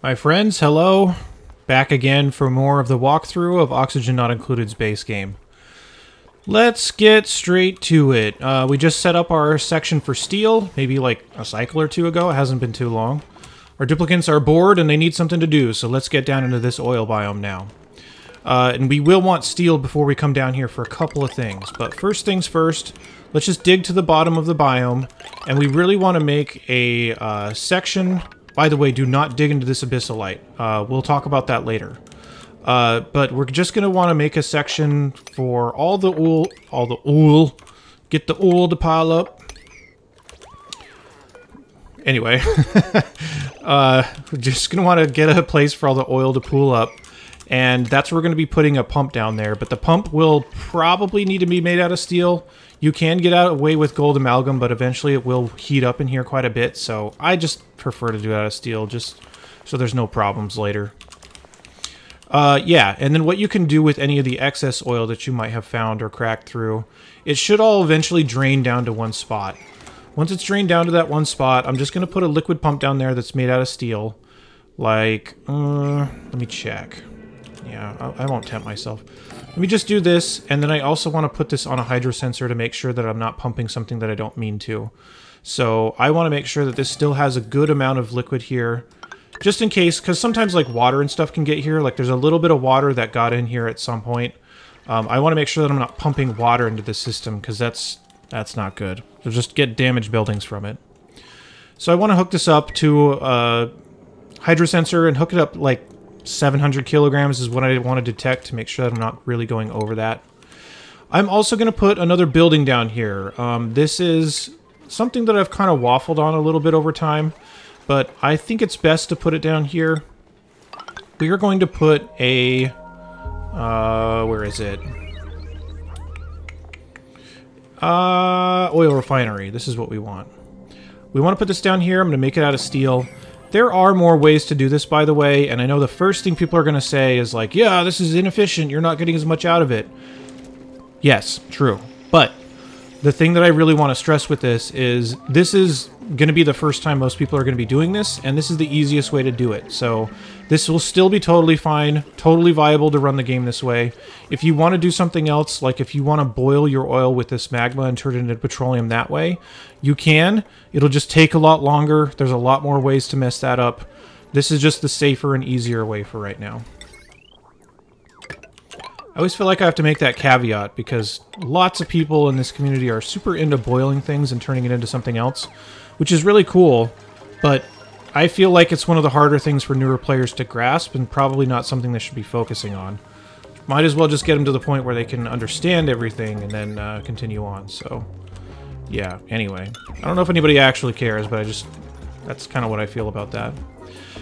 My friends, hello. Back again for more of the walkthrough of Oxygen Not Included's base game. Let's get straight to it. We just set up our section for steel, maybe like a cycle or two ago. It hasn't been too long. Our duplicants are bored and they need something to do, so let's get down into this oil biome now. And we will want steel before we come down here for a couple of things. But first things first, let's just dig to the bottom of the biome. And we really want to make a section. By the way, do not dig into this abyssalite. We'll talk about that later. But we're just going to want to make a section for all the oil. Get the oil to pile up. Anyway, we're just going to want to get a place for all the oil to pool up. And that's where we're going to be putting a pump down there. But the pump will probably need to be made out of steel. You can get away with gold amalgam, but eventually it will heat up in here quite a bit. So I just prefer to do it out of steel, just so there's no problems later. Yeah, and then what you can do with any of the excess oil that you might have found or cracked through, it should all eventually drain down to one spot. Once it's drained down to that one spot, I'm just going to put a liquid pump down there that's made out of steel. Like, let me check. Yeah, I won't tempt myself. Let me just do this, and then I also want to put this on a hydro sensor to make sure that I'm not pumping something that I don't mean to. So I want to make sure that this still has a good amount of liquid here, just in case, because sometimes like water and stuff can get here. Like there's a little bit of water that got in here at some point. I want to make sure that I'm not pumping water into the system, because that's not good. You'll just get damaged buildings from it. So I want to hook this up to a hydro sensor and hook it up like 700 kilograms is what I want to detect to make sure that I'm not really going over that. I'm also going to put another building down here. This is something that I've kind of waffled on a little bit over time, but I think it's best to put it down here. We are going to put a... where is it? Oil refinery. This is what we want. We want to put this down here. I'm going to make it out of steel. There are more ways to do this, by the way, and I know the first thing people are going to say is like, yeah, this is inefficient, you're not getting as much out of it. Yes, true. But the thing that I really want to stress with this is going to be the first time most people are going to be doing this, and this is the easiest way to do it. So this will still be totally fine, totally viable to run the game this way. If you want to do something else, like if you want to boil your oil with this magma and turn it into petroleum that way, you can. It'll just take a lot longer. There's a lot more ways to mess that up. This is just the safer and easier way for right now. I always feel like I have to make that caveat because lots of people in this community are super into boiling things and turning it into something else, which is really cool, but I feel like it's one of the harder things for newer players to grasp and probably not something they should be focusing on. Might as well just get them to the point where they can understand everything and then continue on, so yeah, anyway. I don't know if anybody actually cares, but that's kind of what I feel about that.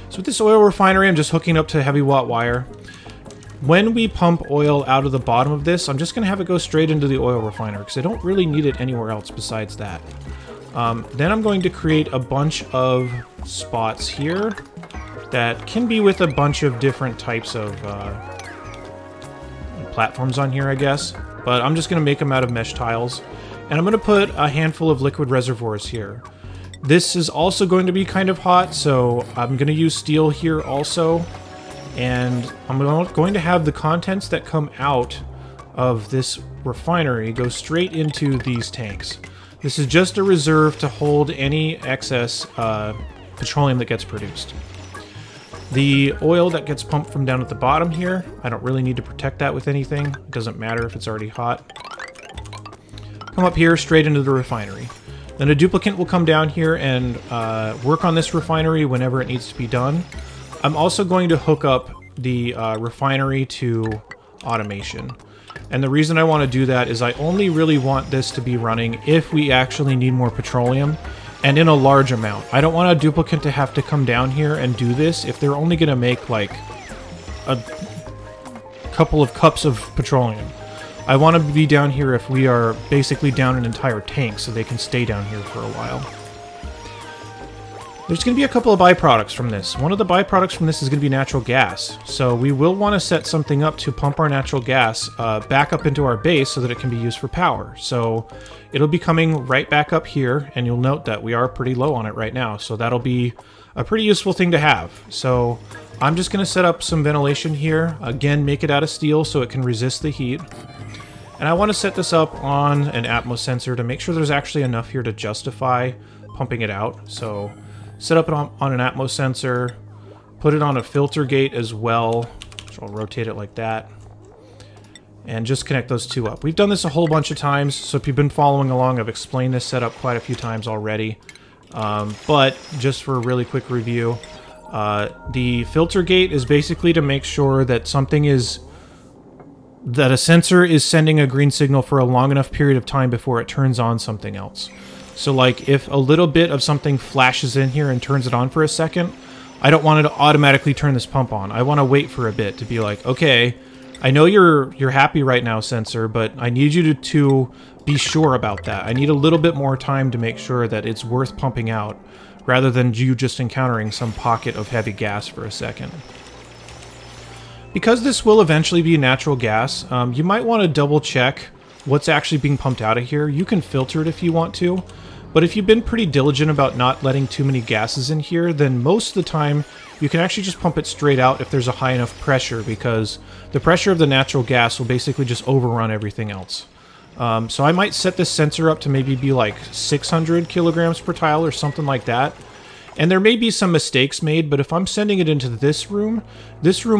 So with this oil refinery, I'm just hooking up to heavy watt wire. When we pump oil out of the bottom of this, I'm just going to have it go straight into the oil refiner because I don't really need it anywhere else besides that. Then I'm going to create a bunch of spots here that can be with a bunch of different types of platforms on here, I guess. But I'm just going to make them out of mesh tiles. And I'm going to put a handful of liquid reservoirs here. This is also going to be kind of hot, so I'm going to use steel here also. And I'm going to have the contents that come out of this refinery go straight into these tanks. This is just a reserve to hold any excess petroleum that gets produced. The oil that gets pumped from down at the bottom here, I don't really need to protect that with anything. It doesn't matter if it's already hot. Come up here straight into the refinery. Then a duplicant will come down here and work on this refinery whenever it needs to be done. I'm also going to hook up the refinery to automation. And the reason I want to do that is I only really want this to be running if we actually need more petroleum and in a large amount. I don't want a duplicant to have to come down here and do this if they're only going to make like a couple of cups of petroleum. I want to be down here if we are basically down an entire tank so they can stay down here for a while. There's going to be a couple of byproducts from this. One of the byproducts from this is going to be natural gas. So we will want to set something up to pump our natural gas back up into our base so that it can be used for power. So it'll be coming right back up here, and you'll note that we are pretty low on it right now. So that'll be a pretty useful thing to have. So I'm just going to set up some ventilation here. Again, make it out of steel so it can resist the heat. And I want to set this up on an Atmos sensor to make sure there's actually enough here to justify pumping it out. So set up it on an Atmos sensor, put it on a filter gate as well. So I'll rotate it like that. And just connect those two up. We've done this a whole bunch of times, so if you've been following along, I've explained this setup quite a few times already. But just for a really quick review, the filter gate is basically to make sure that that a sensor is sending a green signal for a long enough period of time before it turns on something else. So like if a little bit of something flashes in here and turns it on for a second, I don't want it to automatically turn this pump on. I want to wait for a bit to be like, okay, I know you're happy right now, sensor, but I need you to be sure about that. I need a little bit more time to make sure that it's worth pumping out, rather than you just encountering some pocket of heavy gas for a second. Because this will eventually be natural gas, you might want to double check what's actually being pumped out of here. You can filter it if you want to, but if you've been pretty diligent about not letting too many gases in here, then most of the time you can actually just pump it straight out if there's a high enough pressure, because the pressure of the natural gas will basically just overrun everything else. So I might set this sensor up to maybe be like 600 kilograms per tile or something like that. And there may be some mistakes made, but if I'm sending it into this room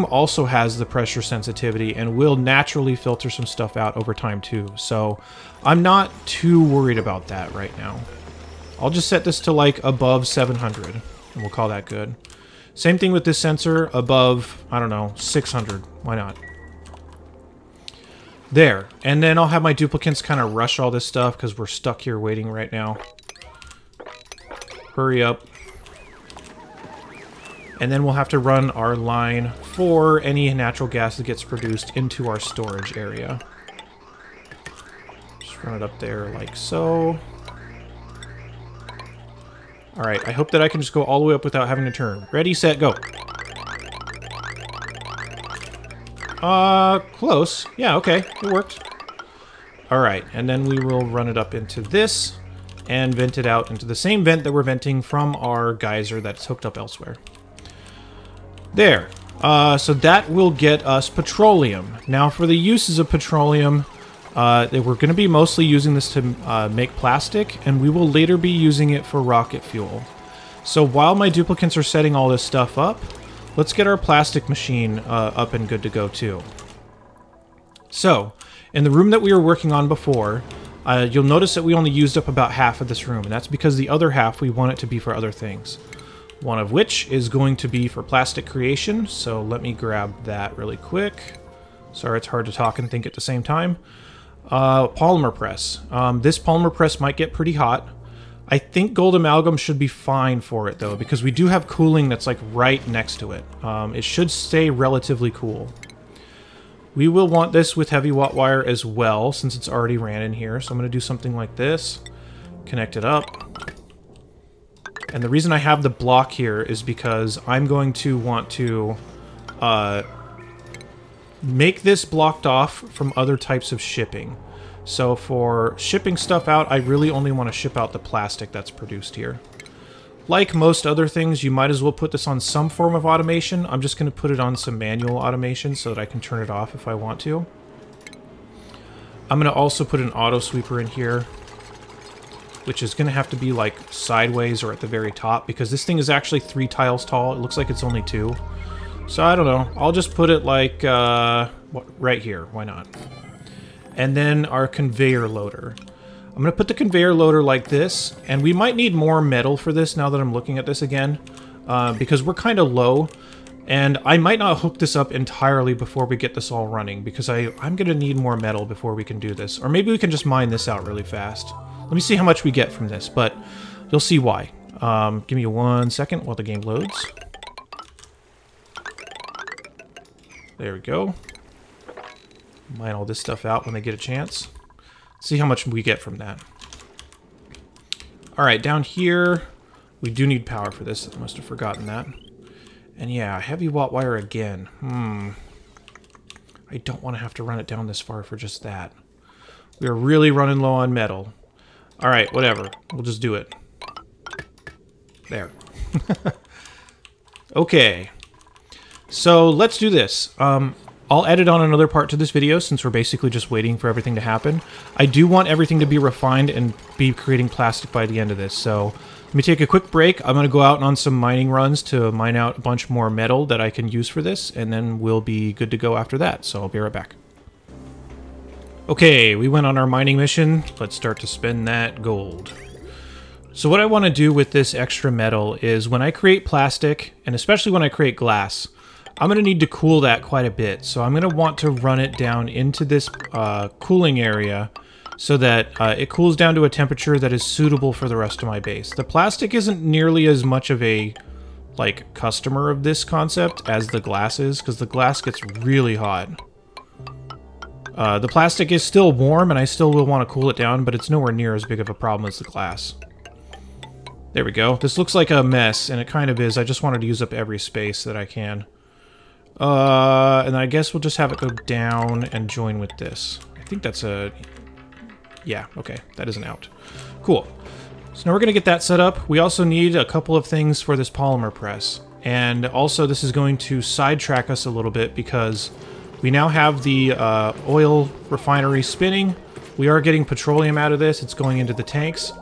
also has the pressure sensitivity and will naturally filter some stuff out over time too. So I'm not too worried about that right now. I'll just set this to like above 700 and we'll call that good. Same thing with this sensor, above, I don't know, 600. Why not? There. And then I'll have my duplicants kind of rush all this stuff because we're stuck here waiting right now. Hurry up. And then we'll have to run our line for any natural gas that gets produced into our storage area. Just run it up there like so. Alright, I hope that I can just go all the way up without having to turn. Ready, set, go. Close. Yeah, okay, it worked. Alright, and then we will run it up into this and vent it out into the same vent that we're venting from our geyser that's hooked up elsewhere. There. So that will get us petroleum. Now for the uses of petroleum, we're going to be mostly using this to make plastic, and we will later be using it for rocket fuel. So while my duplicants are setting all this stuff up, let's get our plastic machine up and good to go too. So, in the room that we were working on before, you'll notice that we only used up about half of this room, and that's because the other half we want it to be for other things. One of which is going to be for plastic creation, so let me grab that really quick. Sorry, it's hard to talk and think at the same time. Polymer press. This polymer press might get pretty hot. I think gold amalgam should be fine for it though, because we do have cooling that's like right next to it. It should stay relatively cool. We will want this with heavy watt wire as well, since it's already ran in here. So I'm going to do something like this. Connect it up. And the reason I have the block here is because I'm going to want to make this blocked off from other types of shipping. So for shipping stuff out, I really only want to ship out the plastic that's produced here. Like most other things, you might as well put this on some form of automation. I'm just going to put it on some manual automation so that I can turn it off if I want to. I'm going to also put an auto sweeper in here, which is going to have to be like sideways or at the very top, because this thing is actually 3 tiles tall. It looks like it's only 2. So I don't know. I'll just put it like right here. Why not? And then our conveyor loader. I'm going to put the conveyor loader like this, and we might need more metal for this now that I'm looking at this again, because we're kind of low, and I might not hook this up entirely before we get this all running, because I'm going to need more metal before we can do this. Or maybe we can just mine this out really fast. Let me see how much we get from this, but you'll see why. Give me 1 second while the game loads. There we go. Mine all this stuff out when they get a chance. See how much we get from that. Alright, down here, we do need power for this. I must have forgotten that. And yeah, heavy watt wire again. I don't want to have to run it down this far for just that. We are really running low on metal. Alright, whatever. We'll just do it. There. Okay, so let's do this. I'll edit on another part to this video since we're basically just waiting for everything to happen. I do want everything to be refined and be creating plastic by the end of this, so let me take a quick break. I'm going to go out on some mining runs to mine out a bunch more metal that I can use for this, and then we'll be good to go after that, so I'll be right back. Okay, we went on our mining mission. Let's start to spin that gold. So what I want to do with this extra metal is when I create plastic, and especially when I create glass, I'm going to need to cool that quite a bit. So I'm going to want to run it down into this cooling area so that it cools down to a temperature that is suitable for the rest of my base. The plastic isn't nearly as much of a customer of this concept as the glass is, because the glass gets really hot. The plastic is still warm, and I still will want to cool it down, but it's nowhere near as big of a problem as the glass. There we go. This looks like a mess, and it kind of is. I just wanted to use up every space that I can. And I guess we'll just have it go down and join with this. I think that's a... Yeah, okay. That is an out. Cool. So now we're going to get that set up. We also need a couple of things for this polymer press. And also this is going to sidetrack us a little bit because we now have the oil refinery spinning. We are getting petroleum out of this. It's going into the tanks.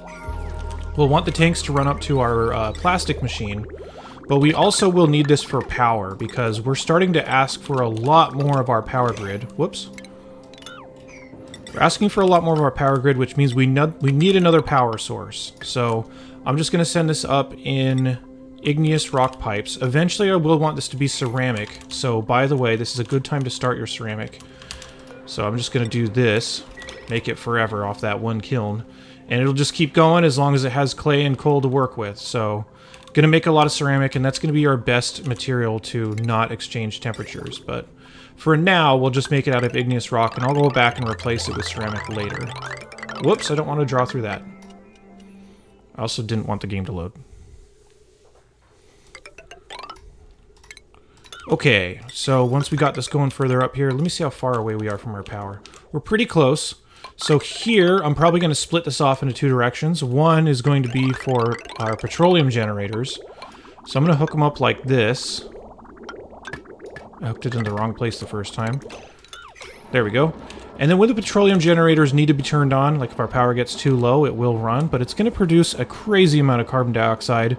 We'll want the tanks to run up to our plastic machine. But we also will need this for power because we're starting to ask for a lot more of our power grid. Whoops. We're asking for a lot more of our power grid, which means we need another power source. So I'm just going to send this up in igneous rock pipes. Eventually I will want this to be ceramic. So by the way, this is a good time to start your ceramic. So I'm just going to do this, make it forever off that one kiln. And it'll just keep going as long as it has clay and coal to work with. So going to make a lot of ceramic, and that's going to be our best material to not exchange temperatures. But for now, we'll just make it out of igneous rock, and I'll go back and replace it with ceramic later. Whoops, I don't want to draw through that. I also didn't want the game to load. Okay, so once we got this going further up here, let me see how far away we are from our power. We're pretty close. So here, I'm probably going to split this off into two directions. One is going to be for our petroleum generators. So I'm going to hook them up like this. I hooked it in the wrong place the first time. There we go. And then when the petroleum generators need to be turned on, like if our power gets too low, it will run, but it's going to produce a crazy amount of carbon dioxide.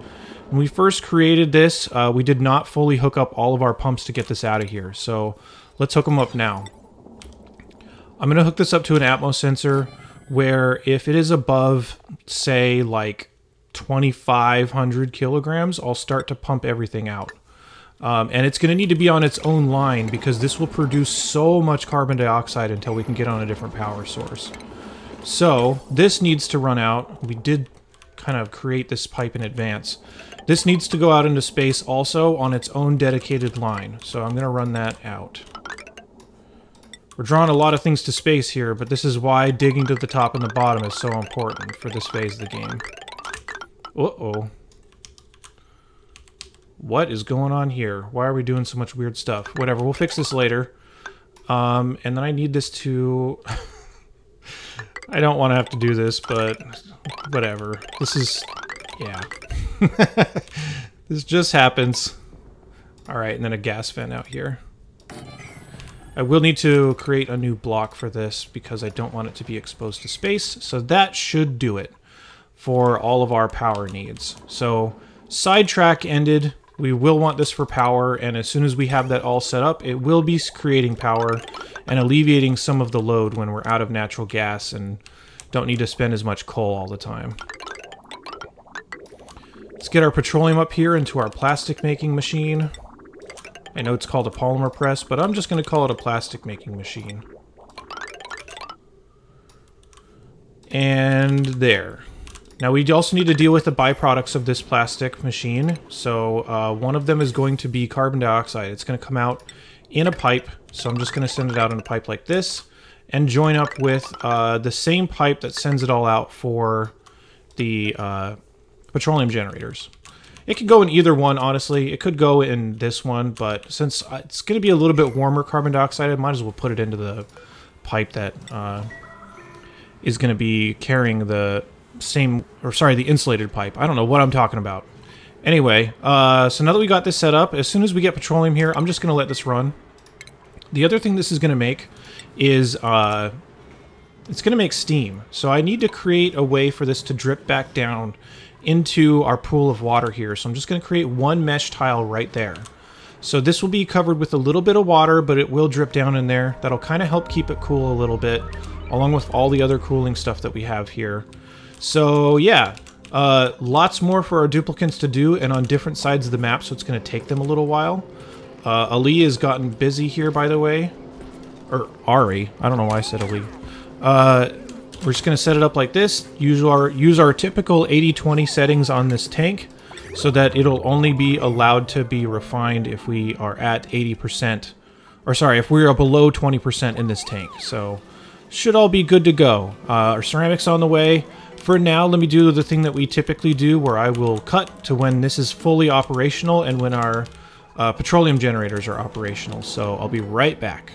When we first created this, we did not fully hook up all of our pumps to get this out of here. So let's hook them up now. I'm going to hook this up to an Atmos sensor where if it is above, say, like 2,500 kilograms, I'll start to pump everything out. And it's going to need to be on its own line because this will produce so much carbon dioxide until we can get on a different power source. So this needs to run out. We did kind of create this pipe in advance. This needs to go out into space also on its own dedicated line. So I'm going to run that out. We're drawing a lot of things to space here, but this is why digging to the top and the bottom is so important for this phase of the game. Uh-oh. What is going on here? Why are we doing so much weird stuff? Whatever, we'll fix this later. And then I need this to... I don't want to have to do this, but whatever. This is... yeah. This just happens. Alright, and then a gas vent out here. I will need to create a new block for this because I don't want it to be exposed to space. So that should do it for all of our power needs. So sidetrack ended. We will want this for power, and as soon as we have that all set up, it will be creating power and alleviating some of the load when we're out of natural gas and don't need to spend as much coal all the time. Let's get our petroleum up here into our plastic making machine. I know it's called a polymer press, but I'm just going to call it a plastic making machine. And there. Now we also need to deal with the byproducts of this plastic machine. So one of them is going to be carbon dioxide. It's going to come out in a pipe. So I'm just going to send it out in a pipe like this and join up with the same pipe that sends it all out for the petroleum generators. It could go in either one, honestly. It could go in this one, but since it's going to be a little bit warmer carbon dioxide, I might as well put it into the pipe that is going to be carrying the same, or sorry, the insulated pipe. I don't know what I'm talking about. Anyway, so now that we got this set up, as soon as we get petroleum here, I'm just going to let this run. The other thing this is going to make is it's going to make steam. So I need to create a way for this to drip back down into our pool of water here. So I'm just going to create one mesh tile right there. So this will be covered with a little bit of water, but it will drip down in there. That'll kind of help keep it cool a little bit, along with all the other cooling stuff that we have here. So yeah, lots more for our duplicants to do, and on different sides of the map, so it's going to take them a little while. Ali has gotten busy here, by the way. Or Ari. I don't know why I said Ali. We're just going to set it up like this. Use our typical 80-20 settings on this tank, so that it'll only be allowed to be refined if we are at 80%. Or sorry, if we are below 20% in this tank. So, should all be good to go. Our ceramic's on the way. For now, let me do the thing that we typically do, where I will cut to when this is fully operational and when our petroleum generators are operational. So, I'll be right back.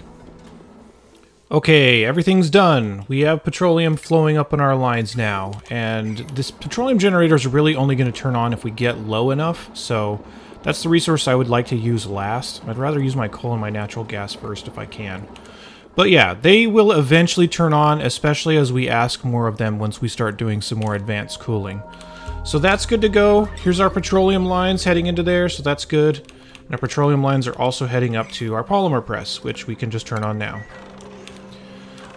Okay, everything's done. We have petroleum flowing up in our lines now, and this petroleum generators are really only going to turn on if we get low enough, so that's the resource I would like to use last. I'd rather use my coal and my natural gas first if I can. But yeah, they will eventually turn on, especially as we ask more of them once we start doing some more advanced cooling. So that's good to go. Here's our petroleum lines heading into there, so that's good. And our petroleum lines are also heading up to our polymer press, which we can just turn on now.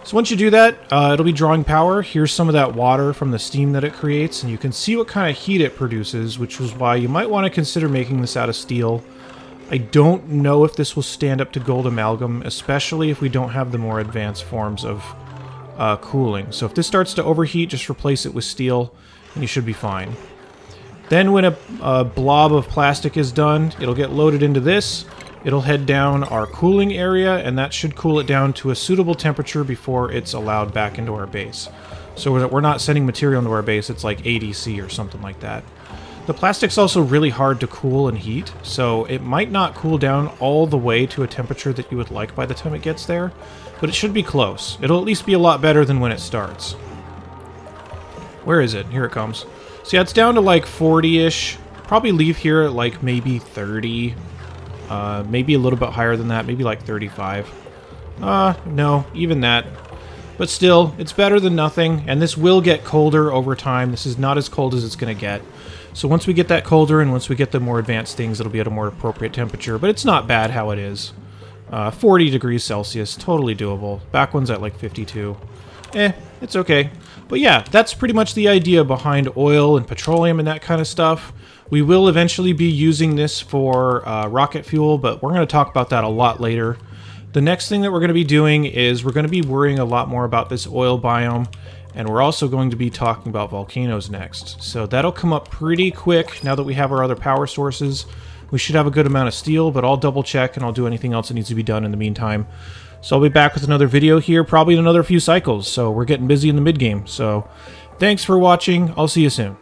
So once you do that, it'll be drawing power. Here's some of that water from the steam that it creates, and you can see what kind of heat it produces, which is why you might want to consider making this out of steel. I don't know if this will stand up to gold amalgam, especially if we don't have the more advanced forms of cooling. So if this starts to overheat, just replace it with steel, and you should be fine. Then when a blob of plastic is done, it'll get loaded into this. It'll head down our cooling area, and that should cool it down to a suitable temperature before it's allowed back into our base. So we're not sending material into our base, it's like ADC or something like that. The plastic's also really hard to cool and heat, so it might not cool down all the way to a temperature that you would like by the time it gets there, but it should be close. It'll at least be a lot better than when it starts. Where is it? Here it comes. So yeah, it's down to like 40-ish. Probably leave here at like maybe 30. Maybe a little bit higher than that, maybe like 35. No, even that. But still, it's better than nothing, and this will get colder over time. This is not as cold as it's going to get. So once we get that colder, and once we get the more advanced things, it'll be at a more appropriate temperature. But it's not bad how it is. 40 degrees Celsius, totally doable. Back one's at like 52. It's okay. But yeah, that's pretty much the idea behind oil and petroleum and that kind of stuff. We will eventually be using this for rocket fuel, but we're going to talk about that a lot later. The next thing that we're going to be doing is we're going to be worrying a lot more about this oil biome, and we're also going to be talking about volcanoes next. So that'll come up pretty quick now that we have our other power sources. We should have a good amount of steel, but I'll double check and I'll do anything else that needs to be done in the meantime. So I'll be back with another video here, probably in another few cycles. So we're getting busy in the mid-game. So thanks for watching. I'll see you soon.